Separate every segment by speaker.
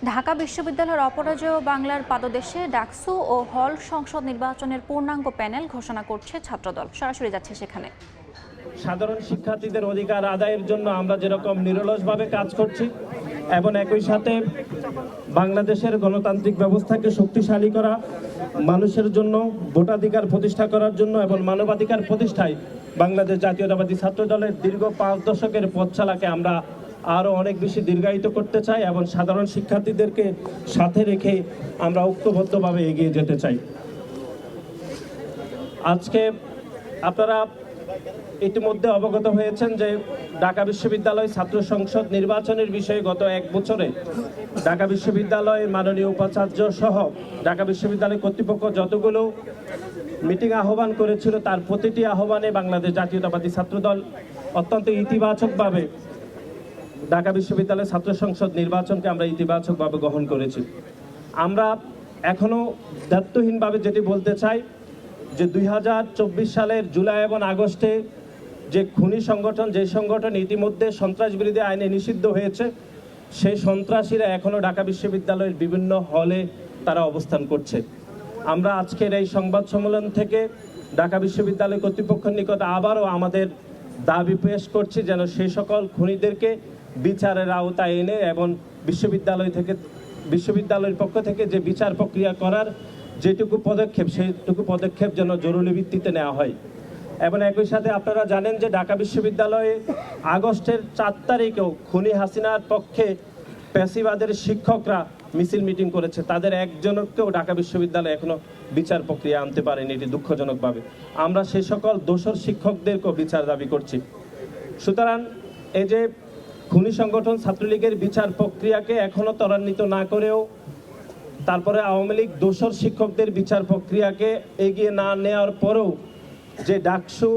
Speaker 1: ঢাকা বিশ্ববিদ্যালয়ের অপরাজেয় বাংলার পাদদেশে ডাকসু ও হল সংসদ নির্বাচনের পূর্ণাঙ্গ প্যানেল ঘোষণা করছে ছাত্রদল। সরাসরি যাচ্ছে সেখানে।
Speaker 2: সাধারণ শিক্ষার্থীদের অধিকার আদায়ের জন্য আমরা যেরকম নিরলসভাবে কাজ করছি এবং একই সাথে বাংলাদেশের গণতান্ত্রিক ব্যবস্থাকে শক্তিশালী করা, মানুষের জন্য ভোটাধিকার প্রতিষ্ঠা করার জন্য এবং মানবাধিকার প্রতিষ্ঠায় বাংলাদেশ জাতীয়তাবাদী ছাত্রদলের দীর্ঘ 5 দশকের পথচলাকে আমরা আরও অনেক বেশি দীর্ঘায়িত করতে চাই এবং সাধারণ শিক্ষার্থীদেরকে সাথে রেখে আমরা ঐক্যবদ্ধভাবে এগিয়ে যেতে চাই। আজকে আপনারা ইতিমধ্যে অবগত হয়েছেন যে ঢাকা বিশ্ববিদ্যালয় ছাত্র সংসদ নির্বাচনের বিষয়ে গত 1 বছরে ঢাকা বিশ্ববিদ্যালয়ের মাননীয় উপাচার্য সহ ঢাকা বিশ্ববিদ্যালয় কর্তৃপক্ষ যতগুলো মিটিং আহ্বান করেছিল তার প্রতিটি আহ্বানে বাংলাদেশ জাতীয়তাবাদী ছাত্রদল অত্যন্ত ইতিবাচকভাবে ঢাকা বিশ্ববিদ্যালয় ছাত্র সংসদ নির্বাচনকে আমরা ইতিবাচকভাবে গ্রহণ করেছি। আমরা এখনও দায়িত্বহীনভাবে যেটি বলতে চাই যে 2024 সালের জুলাই এবং আগস্টে যে খুনি সংগঠন, যে সংগঠন ইতিমধ্যে সন্ত্রাস বিরোধী আইনে নিষিদ্ধ হয়েছে, সেই সন্ত্রাসীরা এখনও ঢাকা বিশ্ববিদ্যালয়ের বিভিন্ন হলে তারা অবস্থান করছে। আমরা আজকের এই সংবাদ সম্মেলন থেকে ঢাকা বিশ্ববিদ্যালয় কর্তৃপক্ষের নিকট আবারও আমাদের দাবি পেশ করছি যেন সেই সকল খুনিদেরকে বিচারের আওতায় এনে এবং বিশ্ববিদ্যালয়ের পক্ষ থেকে যে বিচার প্রক্রিয়া করার যেটুকু পদক্ষেপ সেইটুকু পদক্ষেপ যেন জরুরি ভিত্তিতে নেওয়া হয়। এবং একই সাথে আপনারা জানেন যে ঢাকা বিশ্ববিদ্যালয়ে আগস্টের 4 তারিখেও খুনি হাসিনার পক্ষে পেশিবাদের শিক্ষকরা মিছিল মিটিং করেছে, তাদের একজনকেও ঢাকা বিশ্ববিদ্যালয় এখনো বিচার প্রক্রিয়া আনতে পারেনি, এটি দুঃখজনকভাবে। আমরা সেই সকল দোষর শিক্ষকদেরকেও বিচার দাবি করছি। সুতরাং এই যে খুনি সংগঠন ছাত্রলীগের বিচার প্রক্রিয়াকে এখনো ত্বরান্বিত না করেও তারপরে আওয়ামী লীগ দোষর শিক্ষকদের বিচার প্রক্রিয়াকে এগিয়ে না নেওয়ার পরেও যে ডাকসু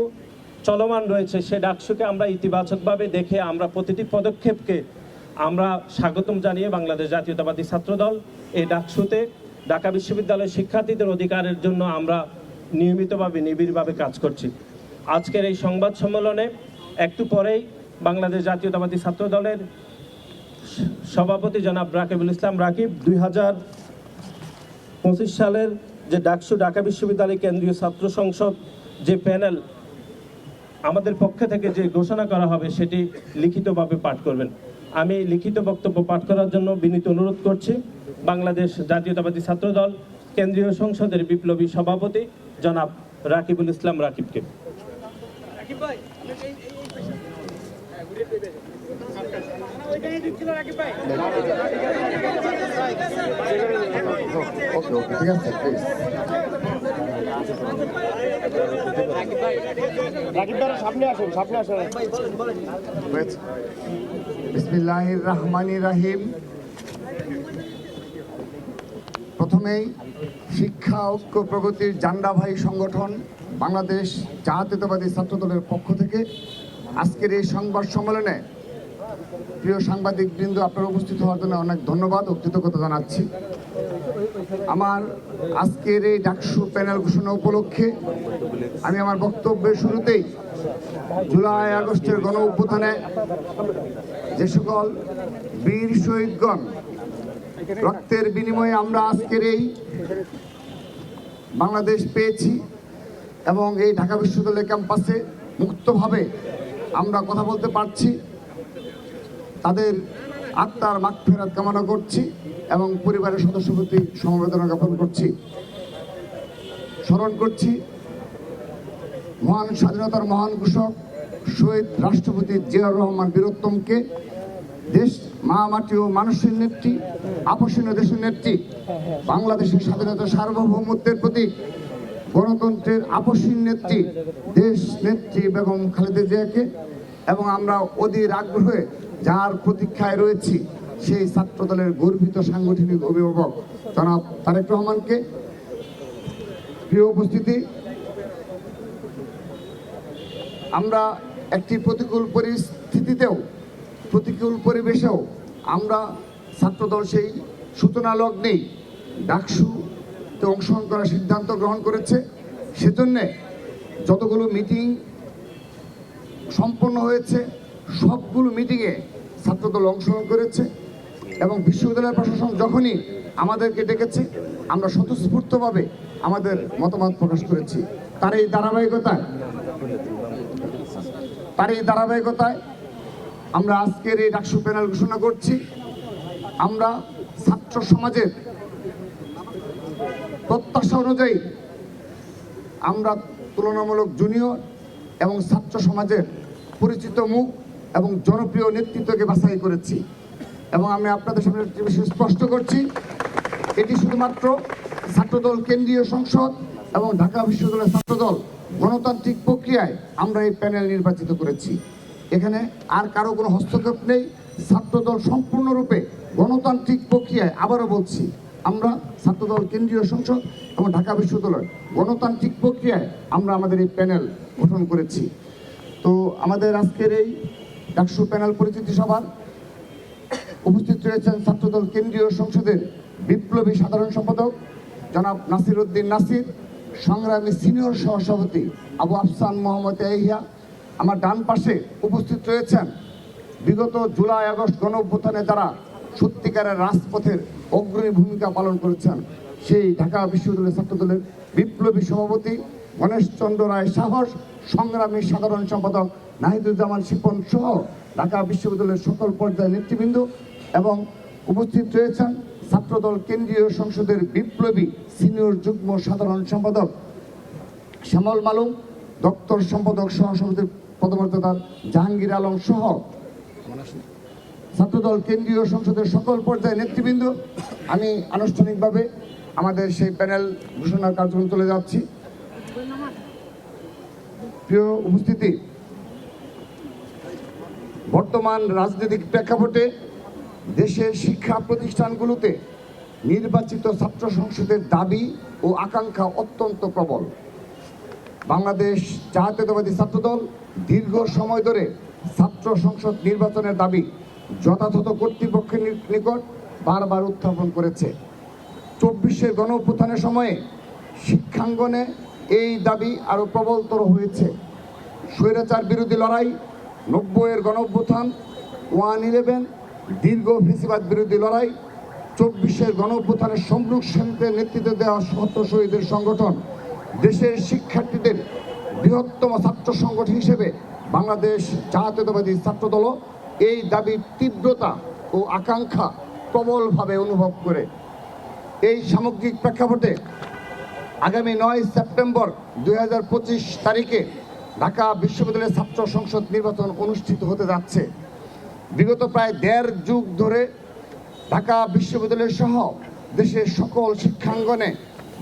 Speaker 2: চলমান রয়েছে সে ডাকসুকে আমরা ইতিবাচকভাবে দেখে আমরা প্রতিটি পদক্ষেপকে আমরা স্বাগতম জানিয়ে বাংলাদেশ জাতীয়তাবাদী ছাত্রদল এই ডাকসুতে ঢাকা বিশ্ববিদ্যালয়ের শিক্ষার্থীদের অধিকারের জন্য আমরা নিয়মিতভাবে নিবিড়ভাবে কাজ করছি। আজকের এই সংবাদ সম্মেলনে একটু পরেই বাংলাদেশ জাতীয়তাবাদী ছাত্রদলের সভাপতি জনাব রাকিবুল ইসলাম রাকিব 2025 সালের যে ডাকসু ঢাকা বিশ্ববিদ্যালয় কেন্দ্রীয় ছাত্র সংসদ যে প্যানেল আমাদের পক্ষ থেকে যে ঘোষণা করা হবে সেটি লিখিতভাবে পাঠ করবেন। আমি লিখিত বক্তব্য পাঠ করার জন্য বিনীত অনুরোধ করছি বাংলাদেশ জাতীয়তাবাদী ছাত্রদল কেন্দ্রীয় সংসদের বিপ্লবী সভাপতি জনাব রাকিবুল ইসলাম রাকিবকে।
Speaker 3: বিসমিল্লাহির রহমানির রহিম। প্রথমেই শিক্ষা ঐক্য প্রগতির জান্ডাভাই সংগঠন বাংলাদেশ জাতীয়তাবাদী ছাত্রদলের পক্ষ থেকে আজকের এই সংবাদ সম্মেলনে প্রিয় সাংবাদিক বৃন্দ আপনারা উপস্থিত হওয়ার জন্য অনেক ধন্যবাদ ও কৃতজ্ঞতা জানাচ্ছি। আমার আজকের এই ডাকসু প্যানেল ঘোষণা উপলক্ষে আমি আমার বক্তব্যের শুরুতেই জুলাই আগস্টের গণ অভ্যুত্থানে যে সকল বীর শহীদগণ রক্তের বিনিময়ে আমরা আজকের এই বাংলাদেশ পেয়েছি এবং এই ঢাকা বিশ্ববিদ্যালয় ক্যাম্পাসে মুক্তভাবে আমরা কথা বলতে পারছি, তাদের আত্মার মাগফিরাত কামনা করছি এবং পরিবারের সদস্য প্রতি সমবেদনা জ্ঞাপন করছি। স্মরণ করছি মহান স্বাধীনতার মহান ঘোষক শহীদ রাষ্ট্রপতি জিয়াউর রহমান বীরোত্তমকে, দেশ মা মাটি ও মানুষের নেত্রী, আপসীন দেশের নেত্রী, বাংলাদেশের স্বাধীনতা সার্বভৌমত্বের প্রতি গণতন্ত্রের আপসীন নেত্রী দেশ নেত্রী বেগম খালেদা জিয়াকে এবং আমরা অধীর আগ্রহে যার প্রতীক্ষায় রয়েছি সেই ছাত্রদলের গর্বিত সাংগঠনিক অভিভাবক জনাব তারেক রহমানকে। প্রিয় উপস্থিতি, আমরা একটি প্রতিকূল পরিস্থিতিতেও প্রতিকূল পরিবেশেও আমরা ছাত্রদল সেই সূচনা লগ্নেই ডাকসুতে অংশগ্রহণ করার সিদ্ধান্ত গ্রহণ করেছে। সেজন্যে যতগুলো মিটিং সম্পন্ন হয়েছে সবগুলো মিটিংয়ে ছাত্রদল অংশগ্রহণ করেছে। এবং বিশ্ববিদ্যালয়ের প্রশাসন যখনই আমাদেরকে ডেকেছে আমরা স্বতঃস্ফূর্তভাবে আমাদের মতামত প্রকাশ করেছি। তার এই ধারাবাহিকতায় আমরা আজকের এই ডাকসু প্যানেল ঘোষণা করছি। আমরা ছাত্র সমাজের প্রত্যাশা অনুযায়ী আমরা তুলনামূলক জুনিয়র এবং ছাত্র সমাজের পরিচিত মুখ এবং জনপ্রিয় নেতৃত্বকে বাছাই করেছি। এবং আমি আপনাদের সামনে একটি বিষয় স্পষ্ট করছি, এটি শুধুমাত্র ছাত্রদল কেন্দ্রীয় সংসদ এবং ঢাকা বিশ্ববিদ্যালয়ের ছাত্রদল গণতান্ত্রিক প্রক্রিয়ায় আমরা এই প্যানেল নির্বাচিত করেছি। এখানে আর কারো কোনো হস্তক্ষেপ নেই। ছাত্রদল সম্পূর্ণরূপে গণতান্ত্রিক প্রক্রিয়ায়, আবারও বলছি, আমরা ছাত্রদল কেন্দ্রীয় সংসদ এবং ঢাকা বিশ্ববিদ্যালয় গণতান্ত্রিক প্রক্রিয়ায় আমরা আমাদের এই প্যানেল গঠন করেছি। তো আমাদের আজকের এই ডাকসু প্যানেল পরিচিতি সভার উপস্থিত রয়েছেন ছাত্রদল কেন্দ্রীয় সংসদের বিপ্লবী সাধারণ সম্পাদক জনাব নাসির উদ্দিন নাসির, সংগ্রামী সিনিয়র সহসভাপতি আবু আফসান মোহাম্মদ ইয়াহিয়া। আমার ডান পাশে উপস্থিত রয়েছেন বিগত জুলাই আগস্ট গণ অভ্যুত্থানে যারা সত্যিকারের রাজপথের অগ্রণী ভূমিকা পালন করেছেন, সেই ঢাকা বিশ্ববিদ্যালয় ছাত্রদলের বিপ্লবী সভাপতি গণেশ চন্দ্র রায় সাহস, সংগ্রামী সাধারণ সম্পাদক নাহিদুজ্জামান শিপন সহ ঢাকা বিশ্ববিদ্যালয়ের সকল পর্যায়ের নেতৃবৃন্দ। এবং উপস্থিত রয়েছেন ছাত্রদল কেন্দ্রীয় সংসদের বিপ্লবী সিনিয়র যুগ্ম সাধারণ সম্পাদক শ্যামল মালুম, দপ্তর সম্পাদক সহসভাপতির পদমর্যাদার জাহাঙ্গীর আলম সহ ছাত্রদল কেন্দ্রীয় সংসদের সকল পর্যায়ের নেতৃবৃন্দ। আমি আনুষ্ঠানিকভাবে আমাদের সেই প্যানেল ঘোষণার কার্যক্রম চলে যাচ্ছি। প্রিয় উপস্থিতি, বর্তমান রাজনৈতিক প্রেক্ষাপটে দেশের শিক্ষা প্রতিষ্ঠানগুলোতে নির্বাচিত ছাত্র সংসদের দাবি ও আকাঙ্ক্ষা অত্যন্ত প্রবল। বাংলাদেশ জাতীয়তাবাদী ছাত্রদল দীর্ঘ সময় ধরে ছাত্র সংসদ নির্বাচনের দাবি যথাযথ কর্তৃপক্ষের নিকট বারবার উত্থাপন করেছে। 24-এর গণ অভ্যুত্থানের সময়ে শিক্ষাঙ্গনে এই দাবি আরও প্রবলতর হয়েছে। স্বৈরাচার বিরোধী লড়াই, 90-এর গণ অভ্যুত্থান, 1/11, দীর্ঘ ফেসিবাদ বিরোধী লড়াই, 24-এর গণ অভ্যুত্থানের সম্মুখ শ্রেণীদের নেতৃত্ব দেওয়া শত শহীদের সংগঠন, দেশের শিক্ষার্থীদের বৃহত্তম ছাত্র সংগঠন হিসেবে বাংলাদেশ জাতীয়তাবাদী ছাত্রদল এই দাবির তীব্রতা ও আকাঙ্ক্ষা প্রবলভাবে অনুভব করে। এই সামগ্রিক প্রেক্ষাপটে আগামী 9 সেপ্টেম্বর 2025 তারিখে ঢাকা বিশ্ববিদ্যালয়ের ছাত্র সংসদ নির্বাচন অনুষ্ঠিত হতে যাচ্ছে। বিগত প্রায় 1.5 যুগ ধরে ঢাকা বিশ্ববিদ্যালয় সহ দেশের সকল শিক্ষাঙ্গনে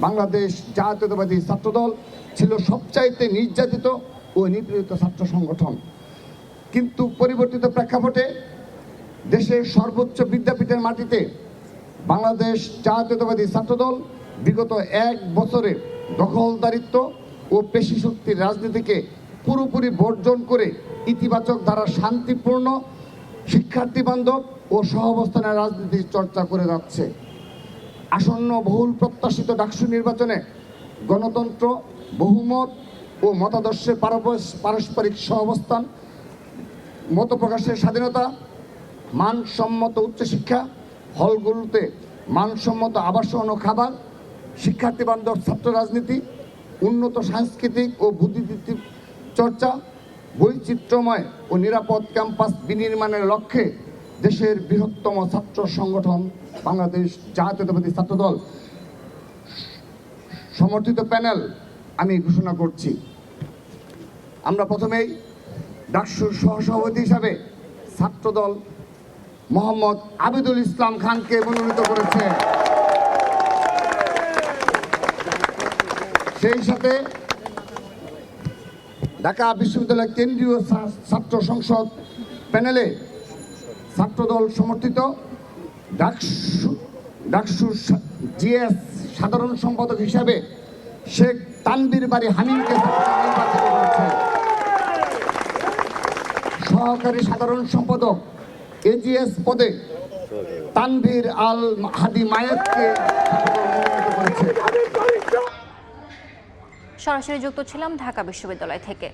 Speaker 3: বাংলাদেশ জাতীয়তাবাদী ছাত্রদল ছিল সবচাইতে নির্যাতিত ও নিপীড়িত ছাত্র সংগঠন। কিন্তু পরিবর্তিত প্রেক্ষাপটে দেশের সর্বোচ্চ বিদ্যাপীঠের মাটিতে বাংলাদেশ জাতীয়তাবাদী ছাত্রদল বিগত 1 বছরে দখলদারিত্ব ও পেশিশক্তির রাজনীতিকে পুরোপুরি বর্জন করে ইতিবাচক ধারা শান্তিপূর্ণ শিক্ষার্থী বান্ধব ও সহাবস্থানের রাজনীতির চর্চা করে যাচ্ছে। আসন্ন বহুল প্রত্যাশিত ডাকসু নির্বাচনে গণতন্ত্র, বহুমত ও মতাদর্শের পারস্পরিক সহাবস্থান, মত প্রকাশের স্বাধীনতা, মানসম্মত উচ্চশিক্ষা, হলগুলোতে মানসম্মত আবাসন ও খাবার, শিক্ষার্থী বান্ধব ছাত্র রাজনীতি, উন্নত সাংস্কৃতিক ও বুদ্ধিবৃত্তিক চর্চা, বৈচিত্র্যময় ও নিরাপদ ক্যাম্পাস বিনির্মাণের লক্ষ্যে দেশের বৃহত্তম ছাত্র সংগঠন বাংলাদেশ জাতীয়তাবাদী ছাত্রদল সমর্থিত প্যানেল আমি ঘোষণা করছি। আমরা প্রথমেই ডাকসুর সহসভাপতি হিসাবে ছাত্রদল মোহাম্মদ আবিদুল ইসলাম খানকে মনোনীত করেছে। সেই সাথে ঢাকা বিশ্ববিদ্যালয় কেন্দ্রীয় ছাত্র সংসদ প্যানেলে ছাত্রদল সমর্থিত ডাকসুর জিএস সাধারণ সম্পাদক হিসাবে শেখ তানভীর বাড়ি হামিমকে নির্বাচিত করেছে। সহকারী সাধারণ সম্পাদক এজিএস পদে তানভীর আল হাদি মায়েতকে মনোনীত করেছে।
Speaker 1: সরাসরি যুক্ত ছিলাম ঢাকা বিশ্ববিদ্যালয় থেকে।